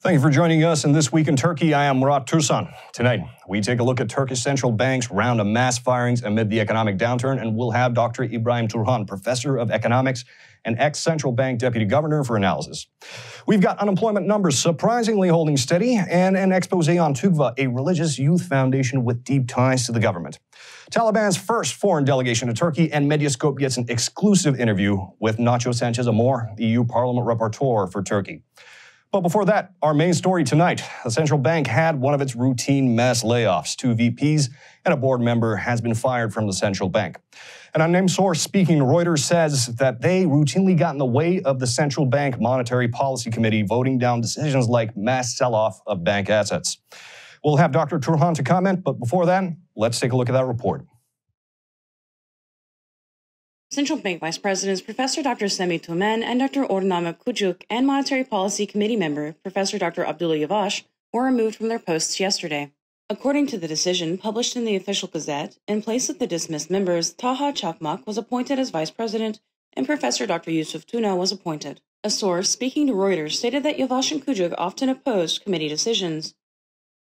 Thank you for joining us in This Week in Turkey. I am Murat, Türsan. Tonight, we take a look at Turkish Central Bank's round of mass firings amid the economic downturn, and we'll have Dr. İbrahim Turhan, professor of economics and ex-central bank deputy governor, for analysis. We've got unemployment numbers surprisingly holding steady and an expose on TÜGVA, a religious youth foundation with deep ties to the government. Taliban's first foreign delegation to Turkey and Medyascope gets an exclusive interview with Nacho Sanchez Amor, the EU Parliament rapporteur for Turkey. But before that, our main story tonight. The central bank had one of its routine mass layoffs. 2 VPs and a board member has been fired from the central bank. An unnamed source speaking to Reuters says that they routinely got in the way of the central bank monetary policy committee voting down decisions like mass sell-off of bank assets. We'll have Dr. Turhan to comment, but before that, let's take a look at that report. Central Bank Vice Presidents Professor Dr. Senem and Dr. Ornama Kujuk and Monetary Policy Committee member Professor Dr. Abdullah Yavaş were removed from their posts yesterday. According to the decision published in the official gazette, in place of the dismissed members, Taha Çakmak was appointed as Vice President and Professor Dr. Yusuf Tuna was appointed. A source speaking to Reuters stated that Yavaş and Kujuk often opposed committee decisions.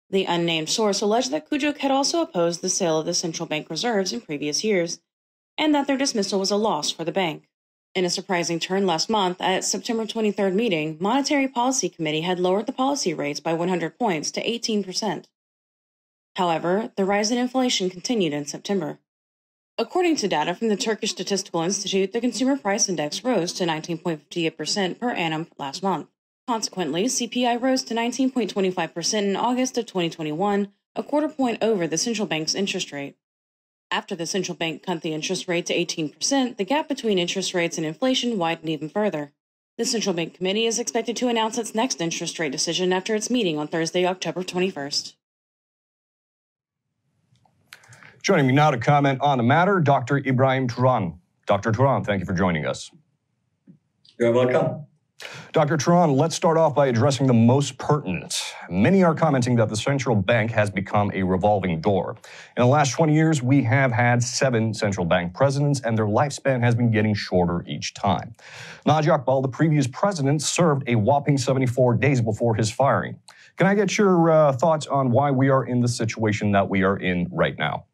The unnamed source alleged that Kujuk had also opposed the sale of the central bank reserves in previous years, and that their dismissal was a loss for the bank. In a surprising turn last month, at its September 23rd meeting, Monetary Policy Committee had lowered the policy rates by 100 points to 18%. However, the rise in inflation continued in September. According to data from the Turkish Statistical Institute, the Consumer Price Index rose to 19.58% per annum last month. Consequently, CPI rose to 19.25% in August of 2021, a quarter point over the central bank's interest rate. After the central bank cut the interest rate to 18%, the gap between interest rates and inflation widened even further. The Central Bank Committee is expected to announce its next interest rate decision after its meeting on Thursday, October 21st. Joining me now to comment on the matter, Dr. İbrahim Turhan. Dr. Turhan, thank you for joining us. You're welcome. Dr. Turhan, let's start off by addressing the most pertinent. Many are commenting that the central bank has become a revolving door. In the last 20 years, we have had 7 central bank presidents, and their lifespan has been getting shorter each time. Naci Akbal, the previous president, served a whopping 74 days before his firing. Can I get your thoughts on why we are in the situation that we are in right now?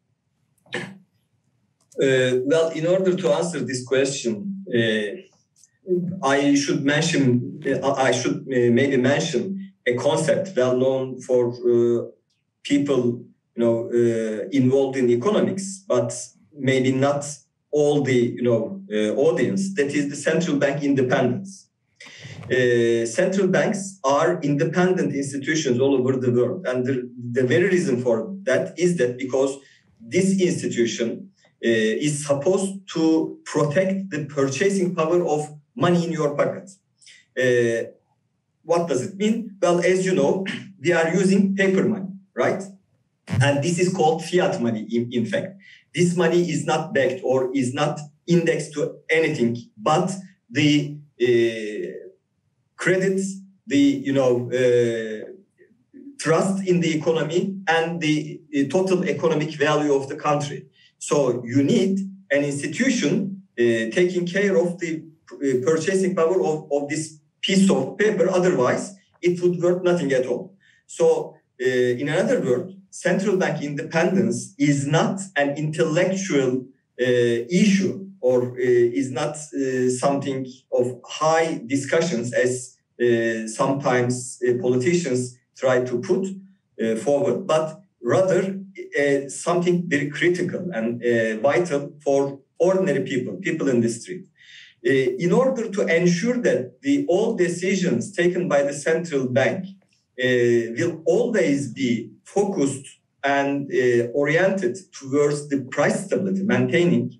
Well, in order to answer this question, I should maybe mention a concept well known for people, involved in economics, but maybe not all the, audience. That is the central bank independence. Central banks are independent institutions all over the world, and the very reason for that is that because this institution is supposed to protect the purchasing power of money in your pocket. What does it mean? Well, as you know, we are using paper money, right? And this is called fiat money, in fact. This money is not backed or is not indexed to anything but the credits, the trust in the economy and the total economic value of the country. So you need an institution taking care of the purchasing power of this piece of paper, otherwise it would worth nothing at all. So in another word, central bank independence is not an intellectual issue or is not something of high discussions as sometimes politicians try to put forward, but rather something very critical and vital for ordinary people in the street. In order to ensure that all decisions taken by the central bank will always be focused and oriented towards the price stability, maintaining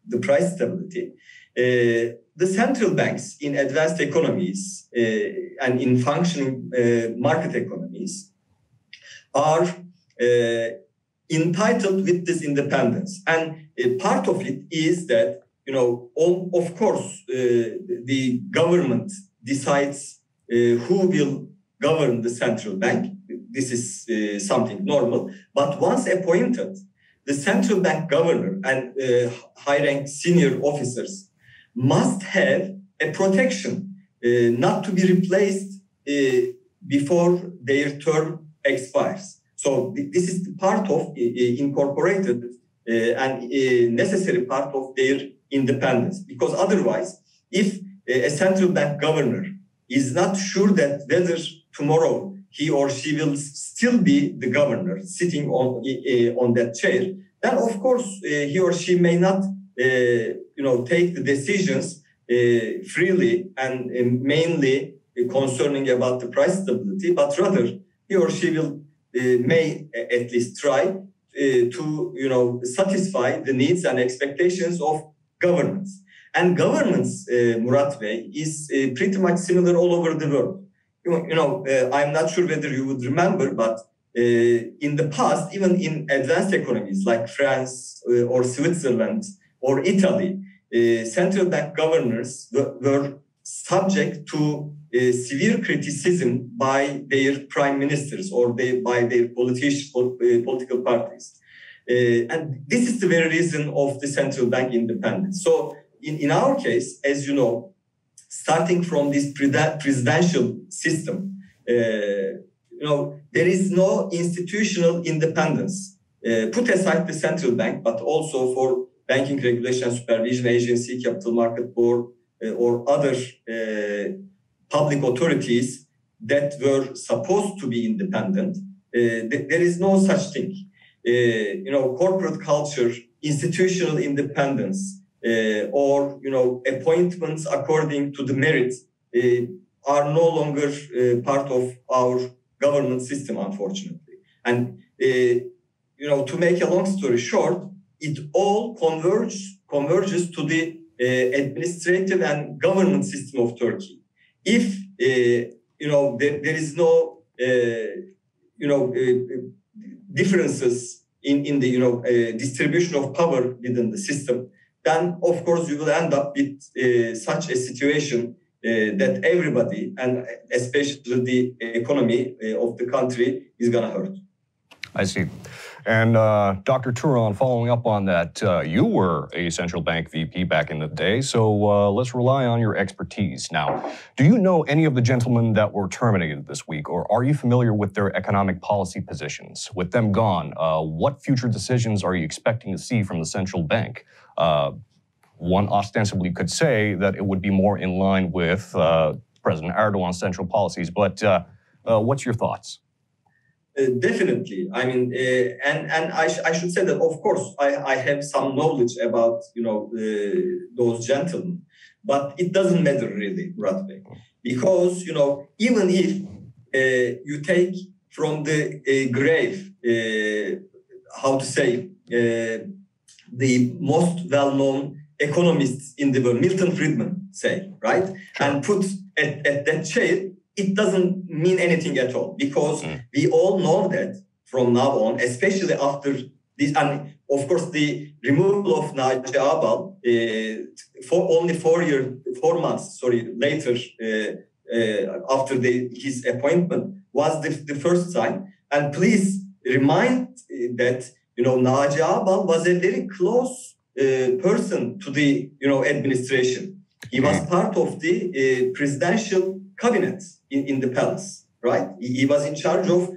the price stability, the central banks in advanced economies and in functioning market economies are entitled with this independence. And part of it is that, of course, the government decides who will govern the central bank. This is something normal. But once appointed, the central bank governor and high-ranked senior officers must have a protection not to be replaced before their term expires. So this is the part of incorporated and necessary part of their independence. Because otherwise, if a central bank governor is not sure that whether tomorrow he or she will still be the governor sitting on that chair, then of course he or she may not take the decisions freely and mainly concerning about the price stability, but rather he or she will may at least try to satisfy the needs and expectations of governments. And governments, Murat Bey, is pretty much similar all over the world. I'm not sure whether you would remember, but in the past, even in advanced economies like France or Switzerland or Italy, central bank governors were subject to severe criticism by their prime ministers or by their political parties. And this is the very reason of the central bank independence. So in our case, as you know, starting from this presidential system, there is no institutional independence. Put aside the central bank, but also for Banking Regulation and Supervision Agency, Capital Market Board, or other public authorities that were supposed to be independent. There is no such thing. Corporate culture, institutional independence, or appointments according to the merits are no longer part of our government system, unfortunately. And to make a long story short, it all converges to the administrative and government system of Turkey. If there is no differences in the distribution of power within the system, then of course you will end up with such a situation that everybody, and especially the economy of the country, is going to hurt. I see. And Dr. Turhan, following up on that, you were a central bank VP back in the day, so let's rely on your expertise. Now, do you know any of the gentlemen that were terminated this week, or are you familiar with their economic policy positions? With them gone, what future decisions are you expecting to see from the central bank? One ostensibly could say that it would be more in line with President Erdogan's central policies, but what's your thoughts? Definitely. I mean, and I should say that, of course, I have some knowledge about, those gentlemen, but it doesn't matter really, Murat Bey, because, even if you take from the grave, the most well-known economists in the world, Milton Friedman, say, right? Sure. And put at that chair, it doesn't mean anything at all, because we all know that from now on, especially after this, and of course the removal of Nacho for only 4 months later after his appointment was the first sign. And please remind that Nacho was a very close person to the administration. He was part of the presidential cabinet in the palace, right? He was in charge of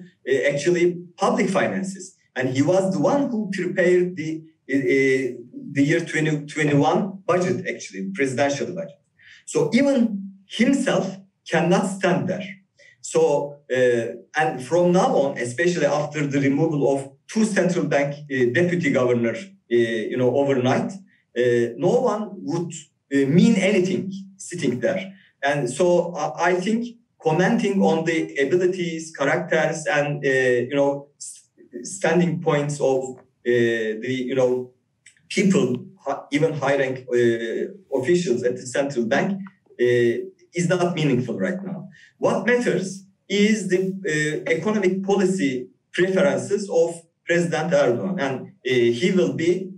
actually public finances, and he was the one who prepared the year 2021 budget, actually, presidential budget. So even himself cannot stand there. So, and from now on, especially after the removal of 2 central bank deputy governors, overnight, no one would mean anything sitting there. And so I think commenting on the abilities, characters, and standing points of the people, even high-rank officials at the central bank, is not meaningful right now. What matters is the economic policy preferences of President Erdogan, and he will be,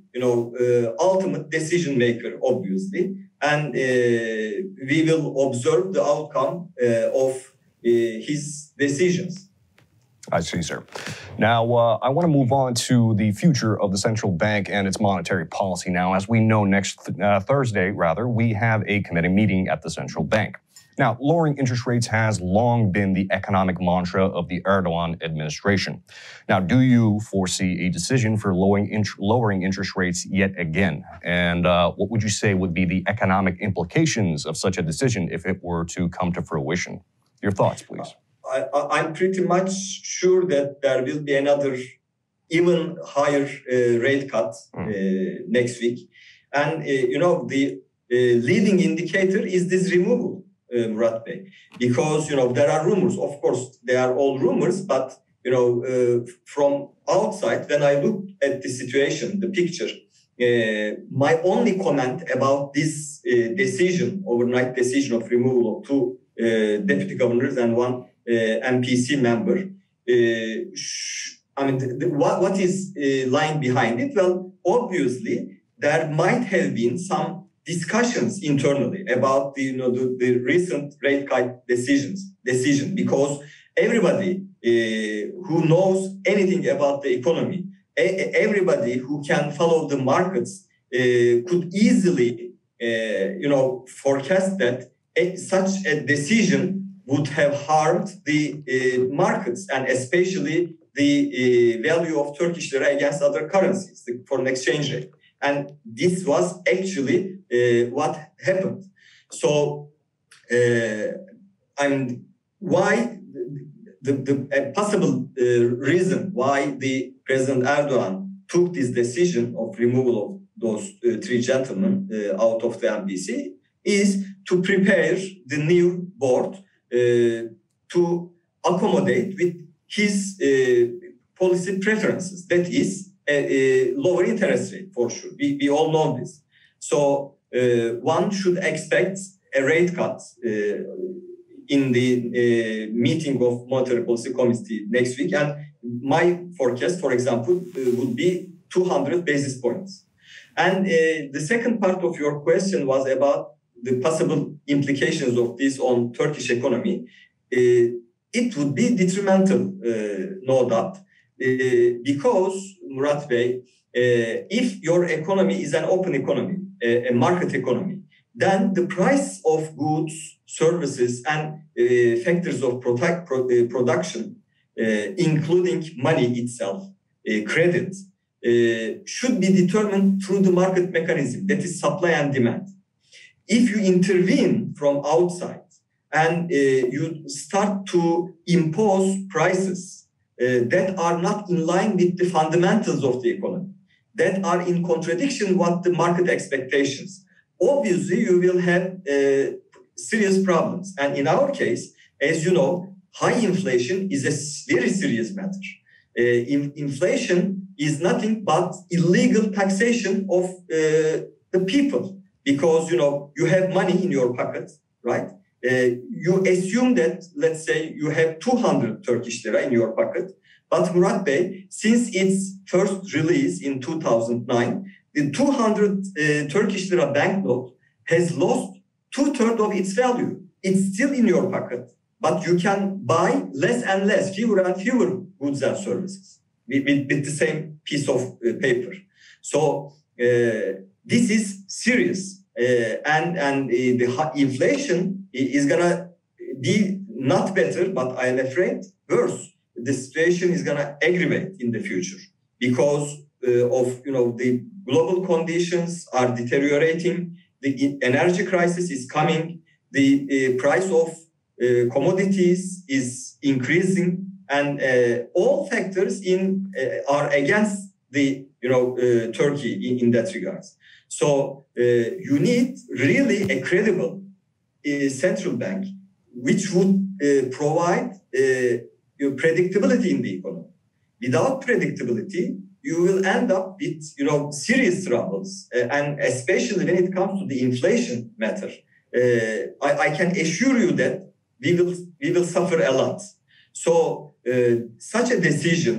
ultimate decision maker, obviously. And we will observe the outcome of his decisions. I see, sir. Now, I want to move on to the future of the central bank and its monetary policy now. As we know, next Thursday, we have a committee meeting at the central bank. Now, lowering interest rates has long been the economic mantra of the Erdogan administration. Now, do you foresee a decision for lowering interest rates yet again? And what would you say would be the economic implications of such a decision if it were to come to fruition? Your thoughts, please. I'm pretty much sure that there will be another even higher rate cut next week. And, the leading indicator is this removal, Murat Bey, because, there are rumors. Of course, they are all rumors, but, from outside, when I look at the situation, the picture, my only comment about this overnight decision of removal of two deputy governors and one MPC member, what is lying behind it? Well, obviously, there might have been some discussions internally about the recent rate cut decision, because everybody who knows anything about the economy, everybody who can follow the markets could easily forecast that such a decision would have harmed the markets, and especially the value of Turkish lira against other currencies, the foreign exchange rate. And this was actually what happened. So, why the possible reason why the President Erdogan took this decision of removal of those three gentlemen out of the MBC is to prepare the new board to accommodate with his policy preferences. That is a lower interest rate, for sure. We all know this. So one should expect a rate cut in the meeting of Monetary Policy Committee next week. And my forecast, for example, would be 200 basis points. And the second part of your question was about the possible implications of this on Turkish economy. It would be detrimental, no doubt, because, Murat Bey, if your economy is an open economy, a market economy, then the price of goods, services, and factors of production, including money itself, credit, should be determined through the market mechanism, that is supply and demand. If you intervene from outside and you start to impose prices that are not in line with the fundamentals of the economy, that are in contradiction with the market expectations, obviously you will have serious problems. And in our case, as you know, high inflation is a very serious matter. Inflation is nothing but illegal taxation of the people, because you have money in your pocket, right? You assume that, let's say, you have 200 Turkish lira in your pocket. But Murat Bey, since its first release in 2009, the 200 Turkish lira banknote has lost 2/3 of its value. It's still in your pocket, but you can buy less and less, fewer and fewer goods and services with the same piece of paper. So this is serious, and the inflation is gonna be not better, but I am afraid worse. The situation is gonna aggravate in the future because of the global conditions are deteriorating. The energy crisis is coming. The price of commodities is increasing, and all factors are against the Turkey in that regards. So you need really a credible central bank which would provide predictability in the economy. Without predictability, you will end up with serious troubles, and especially when it comes to the inflation matter. I can assure you that we will suffer a lot. So such a decision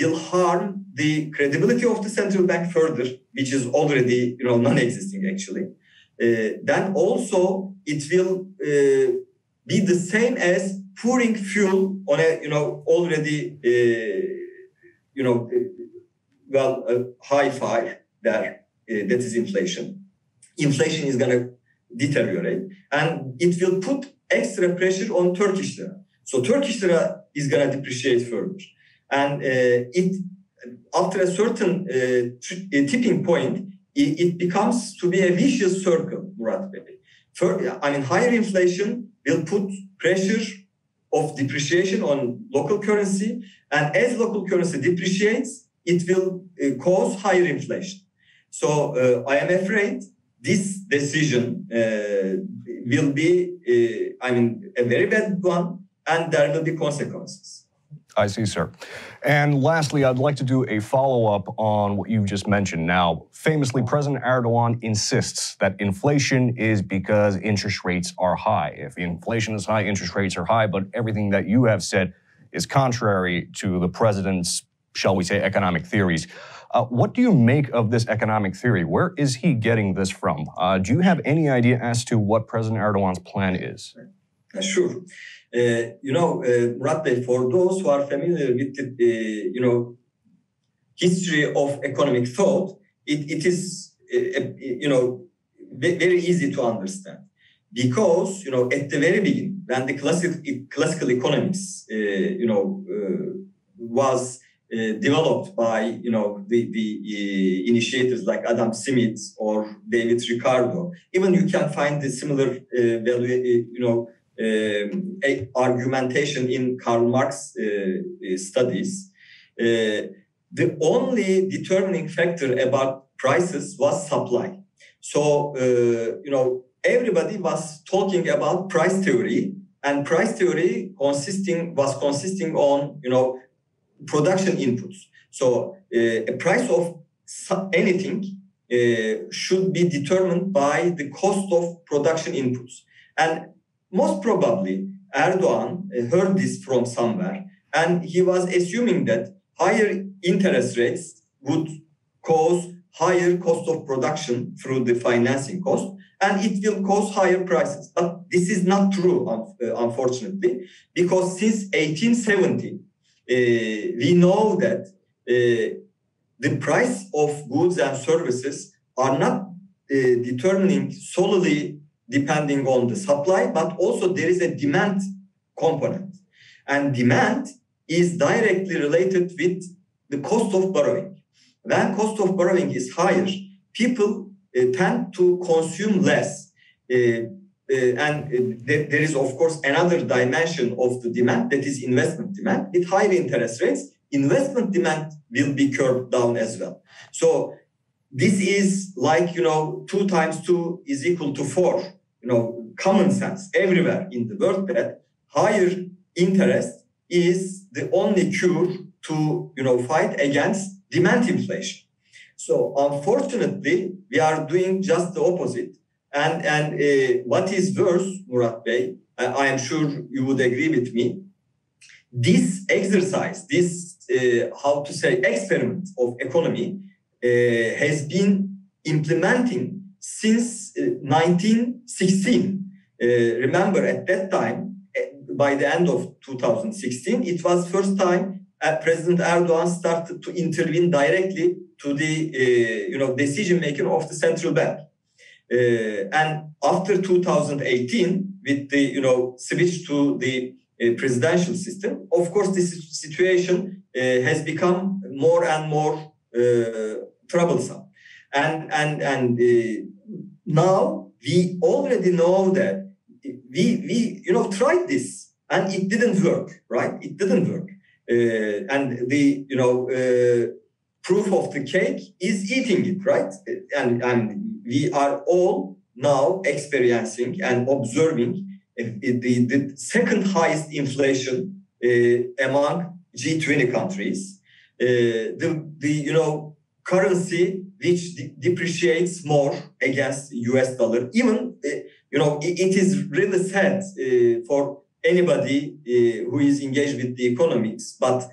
will harm the credibility of the central bank further, which is already non-existing actually. Then also it will be the same as pouring fuel on a already high fire there. That is inflation. Inflation is going to deteriorate, and it will put extra pressure on Turkish lira. So Turkish lira is going to depreciate further. And after a certain tipping point, it becomes to be a vicious circle, Murat Bey. Higher inflation will put pressure of depreciation on local currency, and as local currency depreciates, it will cause higher inflation. So I am afraid this decision will be, a very bad one, and there will be consequences. I see, sir. And lastly, I'd like to do a follow-up on what you just mentioned. Now, famously, President Erdogan insists that inflation is because interest rates are high. If inflation is high, interest rates are high, but everything that you have said is contrary to the president's, shall we say, economic theories. What do you make of this economic theory? Where is he getting this from? Do you have any idea as to what President Erdogan's plan is? Sure. Murat Bey, for those who are familiar with the, history of economic thought, it is, very easy to understand. Because, at the very beginning, when the classical economics, was developed by, the initiators like Adam Smith or David Ricardo, even you can find the similar argumentation in Karl Marx studies. The only determining factor about prices was supply. So, everybody was talking about price theory, and price theory was consisting on, production inputs. So, a price of anything should be determined by the cost of production inputs. And most probably, Erdogan heard this from somewhere, and he was assuming that higher interest rates would cause higher cost of production through the financing cost, and it will cause higher prices. But this is not true, unfortunately, because since 1870, we know that the price of goods and services are not determining solely depending on the supply, but also there is a demand component. And demand is directly related with the cost of borrowing. When cost of borrowing is higher, people tend to consume less. And there is, of course, another dimension of the demand, that is investment demand. With higher interest rates, investment demand will be curbed down as well. So this is like, 2 times 2 is equal to 4. Common sense everywhere in the world, that higher interest is the only cure to, fight against demand inflation. So unfortunately, we are doing just the opposite. And what is worse, Murat Bey, I am sure you would agree with me, this exercise, this, experiment of economy has been implementing since 1916. Remember, at that time, by the end of 2016, it was first time President Erdogan started to intervene directly to the decision-making of the central bank. And after 2018, with the switch to the presidential system, of course, this situation has become more and more troublesome. And now we already know that we tried this and it didn't work, right? It didn't work. And the proof of the cake is eating it, right? And we are all now experiencing and observing the second highest inflation among G20 countries. The currency which depreciates more against US dollar. Even, it is really sad for anybody who is engaged with the economics. But,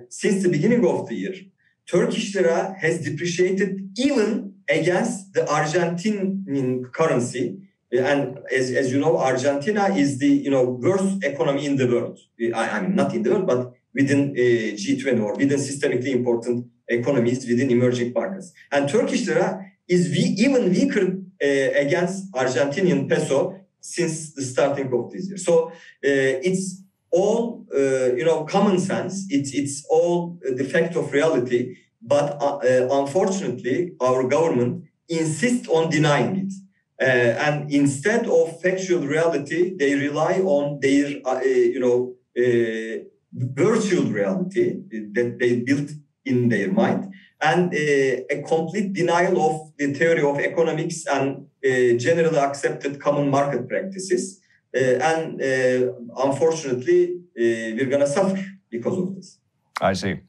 since the beginning of the year, Turkish lira has depreciated even against the Argentinian currency. And as you know, Argentina is the, worst economy in the world. I mean, not in the world, but within G20 or within systemically important economies within emerging markets. And Turkish lira is even weaker against Argentinian peso since the starting of this year. So it's all common sense. It's all the fact of reality. But unfortunately, our government insists on denying it. And instead of factual reality, they rely on their virtual reality that they built in their mind, and a complete denial of the theory of economics and generally accepted common market practices. And unfortunately, we're going to suffer because of this. I see.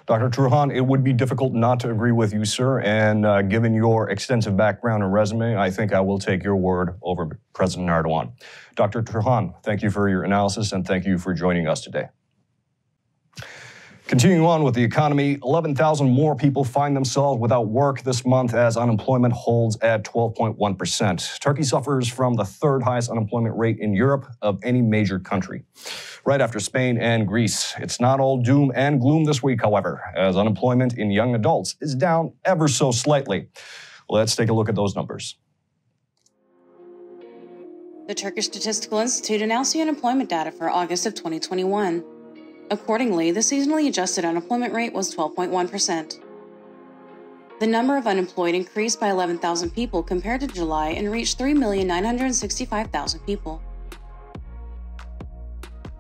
Dr. Turhan, it would be difficult not to agree with you, sir. And given your extensive background and resume, I think I will take your word over President Erdogan. Dr. Turhan, thank you for your analysis and thank you for joining us today. Continuing on with the economy, 11,000 more people find themselves without work this month as unemployment holds at 12.1%. Turkey suffers from the third highest unemployment rate in Europe of any major country, right after Spain and Greece. It's not all doom and gloom this week, however, as unemployment in young adults is down ever so slightly. Let's take a look at those numbers. The Turkish Statistical Institute announced the unemployment data for August of 2021. Accordingly, the seasonally adjusted unemployment rate was 12.1%. The number of unemployed increased by 11,000 people compared to July and reached 3,965,000 people.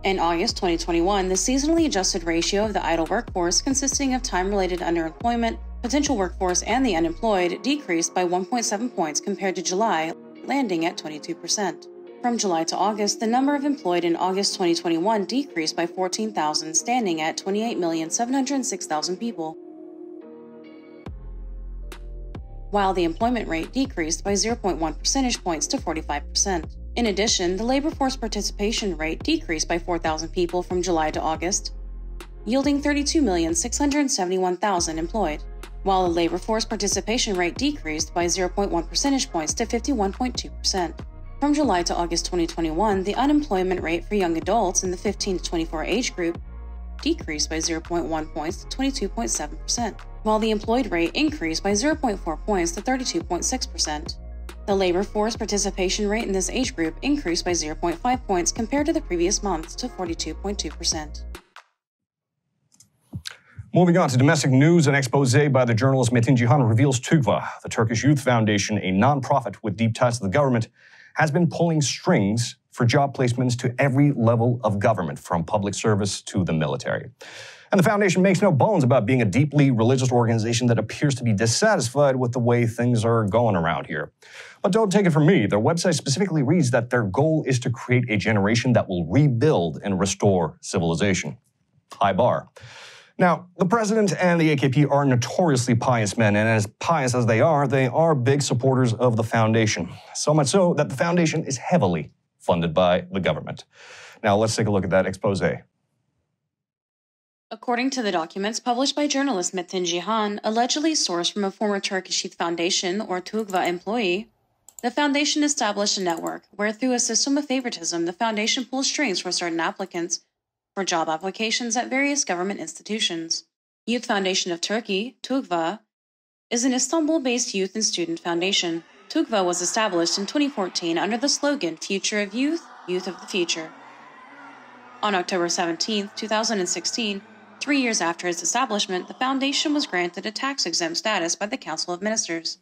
In August 2021, the seasonally adjusted ratio of the idle workforce, consisting of time-related underemployment, potential workforce, and the unemployed, decreased by 1.7 points compared to July, landing at 22%. From July to August, the number of employed in August 2021 decreased by 14,000, standing at 28,706,000 people, while the employment rate decreased by 0.1 percentage points to 45%. In addition, the labor force participation rate decreased by 4,000 people from July to August, yielding 32,671,000 employed, while the labor force participation rate decreased by 0.1 percentage points to 51.2%. From July to August 2021, the unemployment rate for young adults in the 15 to 24 age group decreased by 0.1 points to 22.7%, while the employed rate increased by 0.4 points to 32.6%. The labor force participation rate in this age group increased by 0.5 points compared to the previous month to 42.2%. Moving on to domestic news, an exposé by the journalist Metin Cihan reveals TÜGVA, the Turkish Youth Foundation, a non-profit with deep ties to the government, has been pulling strings for job placements to every level of government, from public service to the military. And the foundation makes no bones about being a deeply religious organization that appears to be dissatisfied with the way things are going around here. But don't take it from me. Their website specifically reads that their goal is to create a generation that will rebuild and restore civilization. High bar. Now, the president and the AKP are notoriously pious men, and as pious as they are big supporters of the foundation. So much so that the foundation is heavily funded by the government. Now, let's take a look at that exposé. According to the documents published by journalist Metin Cihan, allegedly sourced from a former Turkish Youth Foundation or TÜGVA employee, the foundation established a network where, through a system of favoritism, the foundation pulls strings for certain applicants for job applications at various government institutions. Youth Foundation of Turkey, TÜGVA, is an Istanbul-based youth and student foundation. TÜGVA was established in 2014 under the slogan Future of Youth, Youth of the Future. On October 17, 2016, 3 years after its establishment, the foundation was granted a tax-exempt status by the Council of Ministers.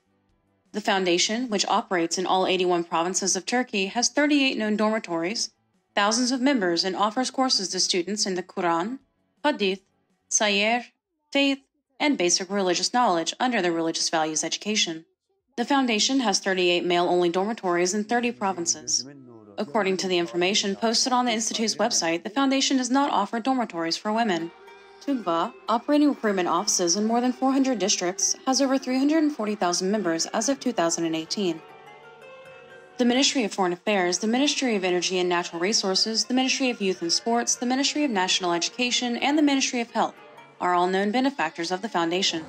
The foundation, which operates in all 81 provinces of Turkey, has 38 known dormitories, thousands of members, and offers courses to students in the Quran, Hadith, Sayr, faith, and basic religious knowledge under the religious values education. The foundation has 38 male-only dormitories in 30 provinces. According to the information posted on the Institute's website, the foundation does not offer dormitories for women. TÜGVA, operating recruitment offices in more than 400 districts, has over 340,000 members as of 2018. The Ministry of Foreign Affairs, the Ministry of Energy and Natural Resources, the Ministry of Youth and Sports, the Ministry of National Education, and the Ministry of Health are all known benefactors of the foundation.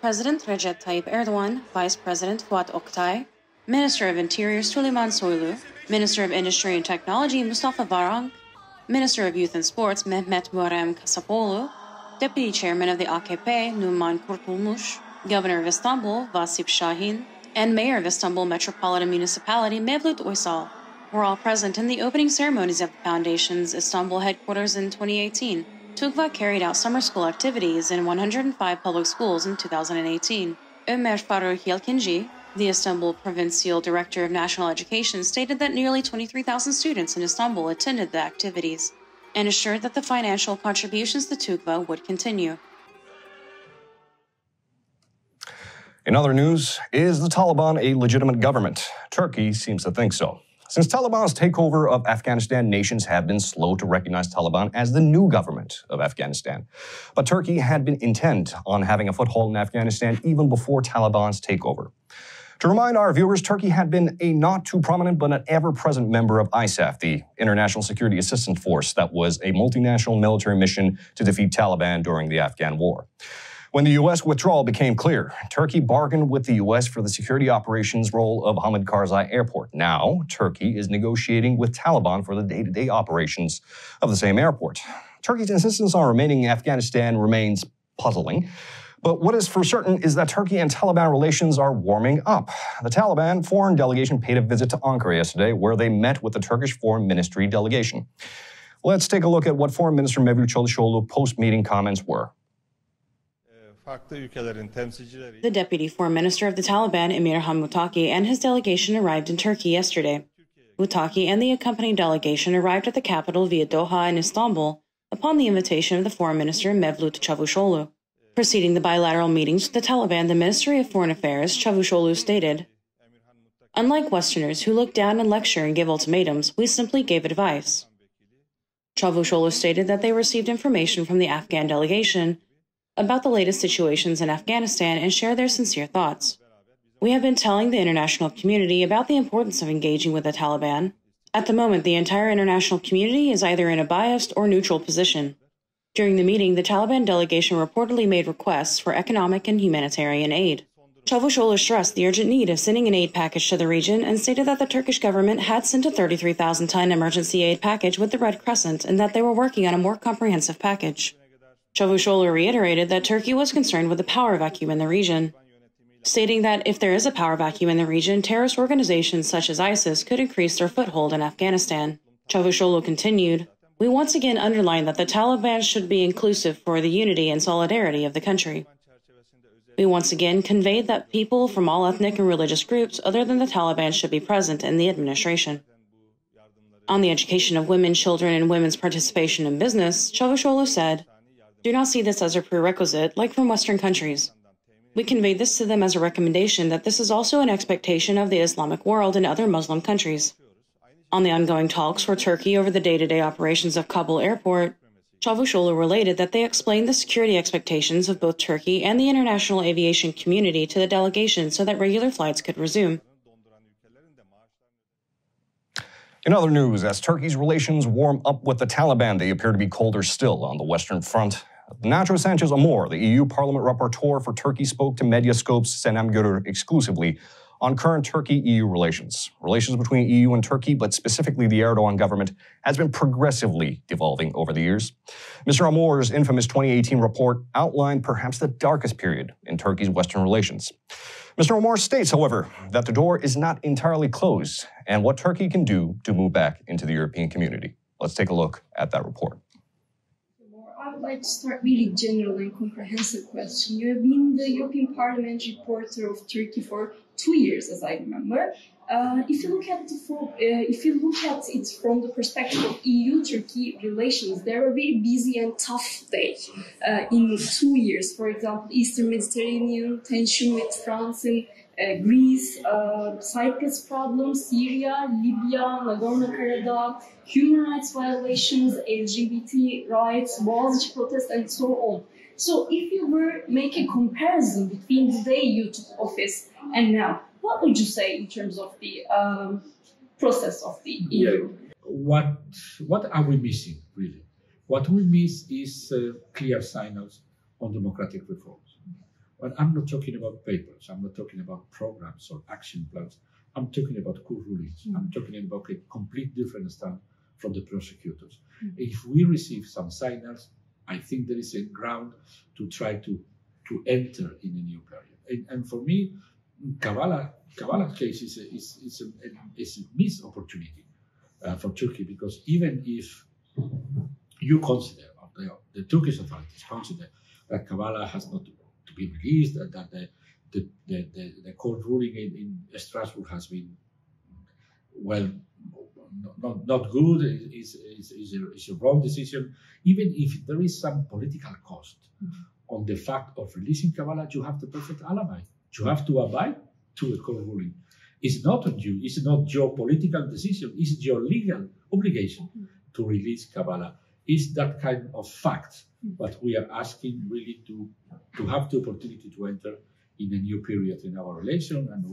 President Recep Tayyip Erdogan, Vice President Fuat Oktay, Minister of Interior Süleyman Soylu, Minister of Industry and Technology Mustafa Varank, Minister of Youth and Sports Mehmet Muharrem Kasapoğlu, Deputy Chairman of the AKP Numan Kurtulmuş, Governor of Istanbul Vasip Şahin, and Mayor of Istanbul Metropolitan Municipality Mevlut Uysal were all present in the opening ceremonies of the Foundation's Istanbul headquarters in 2018. TÜGVA carried out summer school activities in 105 public schools in 2018. Ömer Faruk Yelkinci, the Istanbul Provincial Director of National Education, stated that nearly 23,000 students in Istanbul attended the activities and assured that the financial contributions to TÜGVA would continue. In other news, is the Taliban a legitimate government? Turkey seems to think so. Since Taliban's takeover of Afghanistan, nations have been slow to recognize Taliban as the new government of Afghanistan. But Turkey had been intent on having a foothold in Afghanistan even before Taliban's takeover. To remind our viewers, Turkey had been a not too prominent but an ever-present member of ISAF, the International Security Assistance Force that was a multinational military mission to defeat Taliban during the Afghan War. When the U.S. withdrawal became clear, Turkey bargained with the U.S. for the security operations role of Hamid Karzai Airport. Now, Turkey is negotiating with Taliban for the day-to-day operations of the same airport. Turkey's insistence on remaining in Afghanistan remains puzzling. But what is for certain is that Turkey and Taliban relations are warming up. The Taliban foreign delegation paid a visit to Ankara yesterday, where they met with the Turkish Foreign Ministry delegation. Let's take a look at what Foreign Minister Mevlut Çavuşoğlu post-meeting comments were. The Deputy Foreign Minister of the Taliban, Emirhan Muttaqi, and his delegation arrived in Turkey yesterday. Muttaqi and the accompanying delegation arrived at the capital via Doha and Istanbul upon the invitation of the Foreign Minister Mevlut Çavuşoğlu. Preceding the bilateral meetings with the Taliban, the Ministry of Foreign Affairs, Çavuşoğlu stated, "Unlike Westerners who look down and lecture and give ultimatums, we simply gave advice." Çavuşoğlu stated that they received information from the Afghan delegation about the latest situations in Afghanistan and share their sincere thoughts. "We have been telling the international community about the importance of engaging with the Taliban. At the moment, the entire international community is either in a biased or neutral position." During the meeting, the Taliban delegation reportedly made requests for economic and humanitarian aid. Çavuşoğlu stressed the urgent need of sending an aid package to the region and stated that the Turkish government had sent a 33,000-ton emergency aid package with the Red Crescent and that they were working on a more comprehensive package. Çavuşoğlu reiterated that Turkey was concerned with the power vacuum in the region, stating that if there is a power vacuum in the region, terrorist organizations such as ISIS could increase their foothold in Afghanistan. Çavuşoğlu continued, "We once again underline that the Taliban should be inclusive for the unity and solidarity of the country. We once again conveyed that people from all ethnic and religious groups other than the Taliban should be present in the administration." On the education of women, children, and women's participation in business, Çavuşoğlu said, "Do not see this as a prerequisite, like from Western countries. We conveyed this to them as a recommendation that this is also an expectation of the Islamic world and other Muslim countries." On the ongoing talks for Turkey over the day-to-day operations of Kabul airport, Çavuşoğlu related that they explained the security expectations of both Turkey and the international aviation community to the delegation so that regular flights could resume. In other news, as Turkey's relations warm up with the Taliban, they appear to be colder still on the Western Front. Nacho Sanchez Amor, the EU Parliament rapporteur for Turkey, spoke to Medyascope's Senem Görür exclusively on current Turkey-EU relations. Relations between EU and Turkey, but specifically the Erdogan government, has been progressively devolving over the years. Mr. Amor's infamous 2018 report outlined perhaps the darkest period in Turkey's Western relations. Mr. Amor states, however, that the door is not entirely closed and what Turkey can do to move back into the European community. Let's take a look at that report. I would like to start really general and comprehensive question. You have been the European Parliament reporter of Turkey for 2 years, as I remember. If you look at it from the perspective of EU-Turkey relations, they were very busy and tough days in 2 years. For example, Eastern Mediterranean, tension with France and Greece, Cyprus problem, Syria, Libya, Nagorno-Karabakh, human rights violations, LGBT rights, Boğaziçi protests, and so on. So if you were make a comparison between the day you took office and now, what would you say in terms of the process of the EU? What are we missing, really? What we miss is clear signals on democratic reforms. But I'm not talking about papers. I'm not talking about programs or action plans. I'm talking about court rulings. I'm talking about a complete different stand from the prosecutors. If we receive some signals, I think there is a ground to try to enter in a new period. And for me, Kavala case is a missed opportunity for Turkey, because even if you consider, the Turkish authorities consider that Kavala has not to be released, that the court ruling in Strasbourg has been, well, not good, is a wrong decision. Even if there is some political cost on the fact of releasing Kavala, you have the perfect alibi. You have to abide to the court ruling. It's not on you. It's not your political decision. It's your legal obligation to release Kavala. It's that kind of fact that we are asking really to have the opportunity to enter in a new period in our relation. And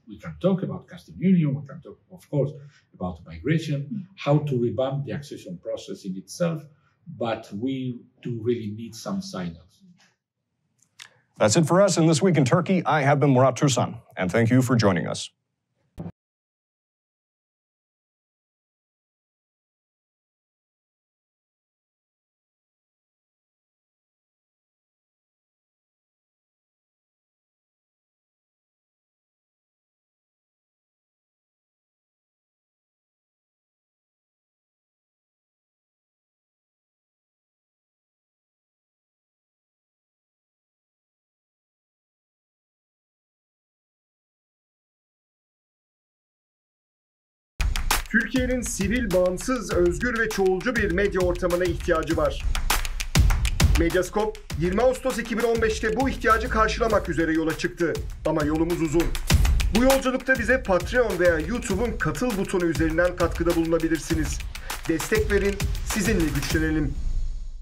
we can talk about customs union. We can talk, of course, about migration, how to revamp the accession process in itself. But we do really need some signals. That's it for us in This Week in Turkey. I have been Murat Türsan, and thank you for joining us. Türkiye'nin sivil, bağımsız, özgür ve çoğulcu bir medya ortamına ihtiyacı var. Medyascope 20 Ağustos 2015'te bu ihtiyacı karşılamak üzere yola çıktı. Ama yolumuz uzun. Bu yolculukta bize Patreon veya YouTube'un katıl butonu üzerinden katkıda bulunabilirsiniz. Destek verin, sizinle güçlenelim.